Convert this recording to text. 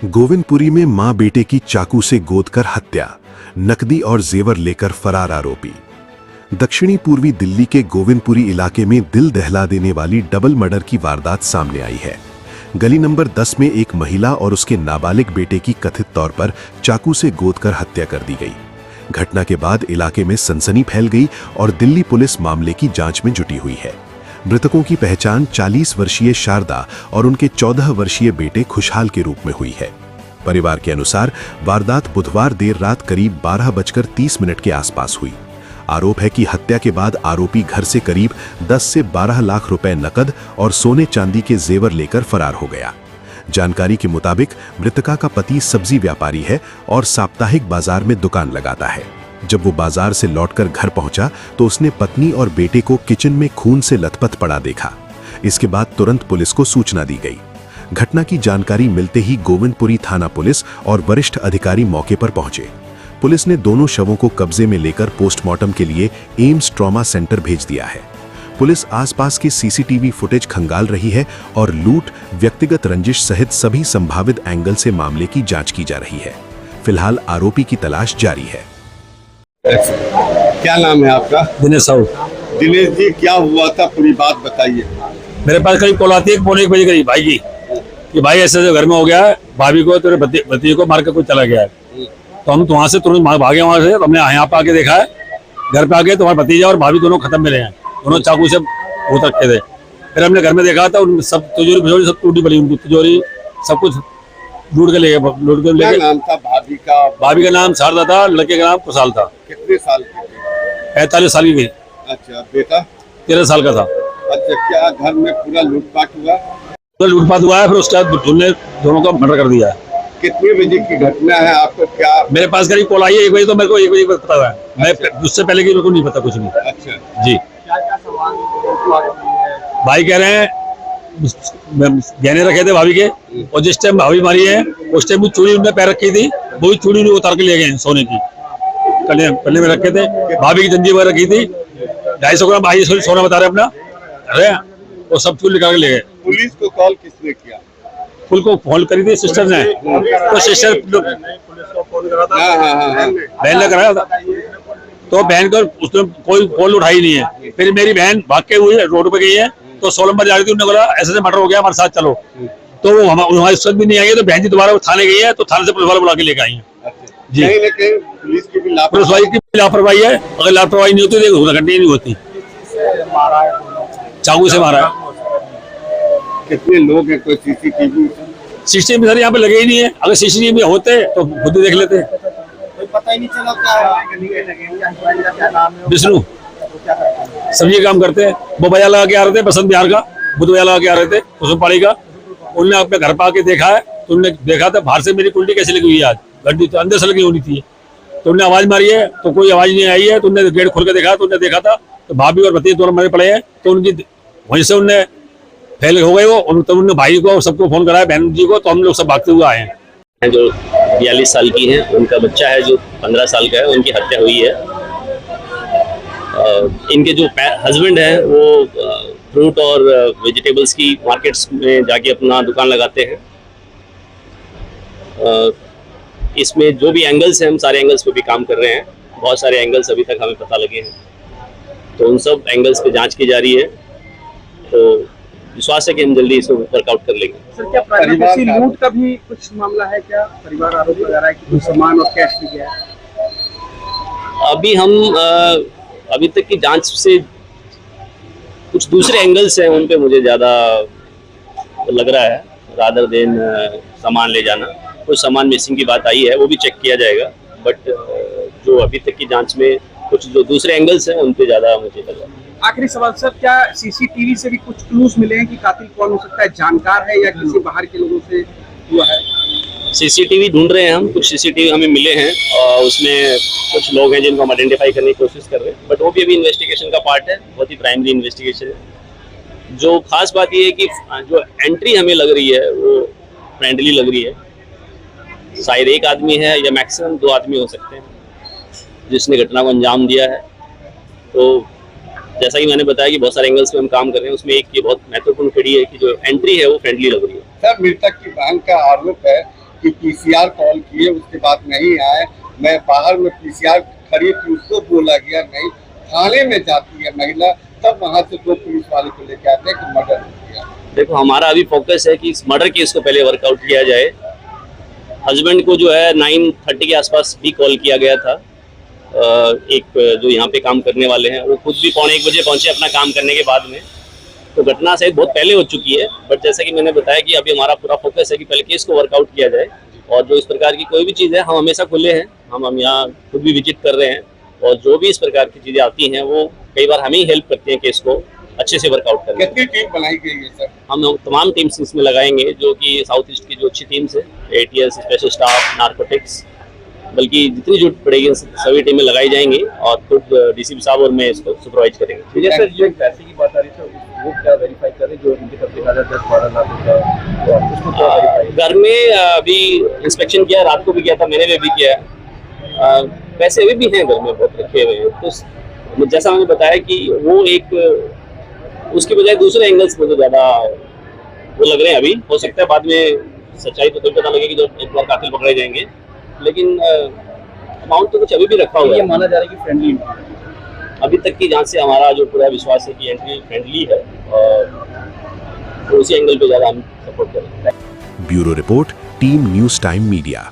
गोविंदपुरी में मां बेटे की चाकू से गोदकर हत्या, नकदी और जेवर लेकर फरार आरोपी। दक्षिणी पूर्वी दिल्ली के गोविंदपुरी इलाके में दिल दहला देने वाली डबल मर्डर की वारदात सामने आई है। गली नंबर 10 में एक महिला और उसके नाबालिग बेटे की कथित तौर पर चाकू से गोदकर हत्या कर दी गई। घटना के बाद इलाके में सनसनी फैल गई और दिल्ली पुलिस मामले की जांच में जुटी हुई है। मृतकों की पहचान 40 वर्षीय शारदा और उनके 14 वर्षीय बेटे खुशहाल के रूप में हुई है। परिवार के अनुसार वारदात बुधवार देर रात करीब 12:30 के आसपास हुई। आरोप है कि हत्या के बाद आरोपी घर से करीब 10 से 12 लाख रुपए नकद और सोने चांदी के जेवर लेकर फरार हो गया। जानकारी के मुताबिक मृतका का पति सब्जी व्यापारी है और साप्ताहिक बाजार में दुकान लगाता है। जब वो बाजार से लौटकर घर पहुंचा तो उसने पत्नी और बेटे को किचन में खून से लथपथ पड़ा देखा। इसके बाद तुरंत पुलिस को सूचना दी गई। घटना की जानकारी मिलते ही गोविंदपुरी थाना पुलिस और वरिष्ठ अधिकारी मौके पर पहुंचे। पुलिस ने दोनों शवों को कब्जे में लेकर पोस्टमार्टम के लिए एम्स ट्रॉमा सेंटर भेज दिया है। पुलिस आसपास की सीसीटीवी फुटेज खंगाल रही है और लूट, व्यक्तिगत रंजिश सहित सभी संभावित एंगल से मामले की जांच की जा रही है। फिलहाल आरोपी की तलाश जारी है। क्या नाम है आपका? दिनेश साहू। दिनेश जी, क्या हुआ था, पूरी बात बताइए। मेरे पास करीब कॉल आती है 1:45 करीब भाई की कि भाई ऐसे घर में हो गया है, भाभी को तेरे भतीजे को मार कर कोई चला गया है। तो हम वहाँ से तुरंत भागे, वहाँ से हमने यहाँ पे आके देखा है। घर पे आके तुम्हारे भतीजा और भाभी दोनों खत्म मिले हैं, दोनों चाकू से भूत रखे थे। फिर हमने घर में देखा था उन सब तिजोरी सब टूटी पड़ी, उनकी तिजोरी सब कुछ लूट के ले गए। क्या नाम था भाभी का? भाभी का नाम शारदा था, लड़के का नाम खुशहाल था। कितने साल की थी? 45 साल की थी। अच्छा, बेटा 13 साल का था। अच्छा, क्या घर में पूरा लूटपाट हुआ? लूटपाट हुआ है, फिर उसके बाद उन्होंने दोनों का मर्डर कर दिया है। कितने बजे की घटना है? आपको क्या? मेरे पास करीब कॉल आई है 1 बजे, तो मेरे को 1 बजे पता हुआ है। मैं उससे पहले की मेरे को नहीं पता कुछ भी। अच्छा जी। भाई कह रहे हैं गहने रखे थे भाभी के, और जिस टाइम भाभी मारी है उस टाइम भी चूड़ी उन्होंने पैर रखी थी, वही चूड़ी उन्हें उतार के ले गए सोने की। कल्ले में रखे थे, भाभी की जंजीर वगैरह रखी थी। 250 ग्राम भाई सोना बता रहे अपना, अरे वो सब चूड़ी निकाल के ले गए। पुलिस को कॉल किसने किया? फुल को फोन करी थी सिस्टर ने, तो सिस्टर बहन ने कराया था, तो बहन को उसने कोई कॉल उठाई नहीं है। फिर मेरी बहन भाग के हुई रोड पे गई है, तो 16 नंबर जा रही थी, उन्होंने बोला ऐसे मर्डर हो गया, हमारे साथ चलो। तो वो हमारे साथ भी नहीं आई है, तो बहन जी दोबारा थाने गई है, तो थाने से पुलिस वाले बुला के लेकर आई है। जी, पुलिस की भी लापरवाही है। अगर लापरवाही नहीं होती तो घटना नहीं होती। चाकू से मारा है। कितने लोग हैं? कोई सीसीटीवी सर यहाँ पे लगे ही नहीं है। अगर सीसीटीवी होते तो खुद ही देख लेते। पता ही नहीं चला क्या? विष्णु सब्जी काम करते हैं, वो बाजार लगा के आ रहे थे, बसंत बिहार का बुद्ध बाजार लगा के आ रहे थे, कुसुमपाड़ी का। उन्होंने अपने घर पर आके देखा है, तो उन्होंने देखा था बाहर से मेरी कुल्टी कैसे लगी हुई है, आज घंटी तो अंदर से लगी होनी थी। तो उन्होंने आवाज मारी है, तो कोई आवाज नहीं आई है। तो उन्होंने गेट खोल के देखा, तो उन्होंने देखा था तो भाभी और भतीजे दोनों मरे पड़े हैं। तो उनकी वहीं से उन्हें फैल हो गए वो, तो उन्होंने भाई को सबको फोन कराया, बहन जी को, तो हम लोग सब भागते हुए आए हैं। जो 42 साल की है, उनका बच्चा है जो 15 साल का है, उनकी हत्या हुई है। इनके जो हस्बैंड है वो फ्रूट और वेजिटेबल्स की मार्केट्स में जाके अपना दुकान लगाते हैं। इसमें जो भी एंगल्स हैं, हम सारे एंगल्स पे भी काम कर रहे हैं। बहुत सारे एंगल्स अभी तक हमें पता लगे हैं, तो उन सब एंगल्स पे जांच की जा रही है। तो विश्वास है कि हम जल्दी इसको वर्कआउट कर लेंगे। सर, क्या परिवार से लूट का भी कुछ मामला है? क्या परिवार आरोप लगा रहा है कि कुछ सामान और कैश भी गया है? अभी हम अभी तक की जांच से कुछ दूसरे एंगल्स हैं, उन पे मुझे ज़्यादा लग रहा है, रादर देन सामान ले जाना। कुछ सामान मिसिंग की बात आई है, वो भी चेक किया जाएगा। बट जो अभी तक की जांच में कुछ जो दूसरे एंगल्स हैं, उन पे ज़्यादा मुझे लग रहा है। आखिरी सवाल सर, क्या सीसीटीवी से भी कुछ क्लूज मिले हैं कि कातिल कौन हो सकता है? जानकार है या किसी बाहर के लोगों से हुआ है? सीसीटीवी ढूंढ रहे हैं हम, कुछ सीसीटीवी हमें मिले हैं और उसमें कुछ लोग हैं जिनको हम आइडेंटिफाई करने की कोशिश कर रहे हैं। बट वो भी अभी इन्वेस्टिगेशन का पार्ट है, बहुत ही प्राइमरी इन्वेस्टिगेशन है। जो खास बात ये है कि जो एंट्री हमें लग रही है वो फ्रेंडली लग रही है। शायद एक आदमी है या मैक्सिमम 2 आदमी हो सकते हैं जिसने घटना को अंजाम दिया है। तो जैसा कि मैंने बताया कि बहुत सारे एंगल्स पे हम काम कर रहे हैं, उसमें एक ये बहुत महत्वपूर्ण कड़ी है कि जो एंट्री है वो फ्रेंडली लग रही है। सर, मृतक की बहन का आरोप है कि पीसीआर कॉल किए, उसके बाद नहीं आए। मैं बाहर में पीसीआर खड़ी थी, उसको बोला गया नहीं। थाने में जाती है महिला, तब वहां से 2 पुलिस वाले को लेके आते हैं कि मर्डर हो गया। देखो, हमारा अभी फोकस है कि इस मर्डर केस को पहले वर्कआउट किया जाए। हस्बैंड को जो है 9:30 के आसपास भी कॉल किया गया था। एक जो यहाँ पे काम करने वाले हैं वो खुद भी 1:45 बजे पहुंचे अपना काम करने के बाद में। तो घटना शायद बहुत पहले हो चुकी है, बट जैसा कि मैंने बताया कि अभी हमारा पूरा फोकस है कि पहले केस को वर्कआउट किया जाए। और जो इस प्रकार की कोई भी चीज़ है, हम हमेशा खुले हैं। हम यहाँ खुद भी विजिट कर रहे हैं, और जो भी इस प्रकार की चीज़ें आती हैं वो कई बार हमें ही हेल्प करती हैं केस को अच्छे से वर्कआउट करने में। कितनी टीम बनाई गई है सर? हम तमाम टीम्स इसमें लगाएंगे, जो कि साउथ ईस्ट की जो अच्छी टीम्स है, ATS, स्पेशल स्टाफ, नार्कोटिक्स, बल्कि जितनी जरूरत पड़ेगी सभी टीमें लगाई जाएंगी। और खुद DCP साहब और मैं इसको सुपरवाइज करेंगे। विजय सर, जो पैसे की बात आ रही थी वो क्या वेरीफाई करें, जो इनके तरफ देखा जाए 10-12 लाख रुपया, तो उसको क्या वेरीफाई? घर में अभी इंस्पेक्शन किया, रात को भी किया था, मैंने भी किया है। पैसे अभी भी हैं घर में, बहुत रखे हुए हैं। तो जैसा मैंने बताया कि वो एक उसके बजाय दूसरे एंगल्स में तो ज़्यादा वो लग रहे हैं। अभी हो सकता है बाद में सच्चाई तो पता लगेगी जब एक बार कातिल पकड़े जाएंगे, लेकिन अमाउंट तो कुछ अभी भी रखा हुआ ये है। माना जा रहा है कि फ्रेंडली अभी तक की जांच से हमारा जो पूरा विश्वास है कि एंट्री फ्रेंडली है, और तो उसी एंगल पे ज़्यादा हम सपोर्ट करेंगे। Bureau report, team news time media.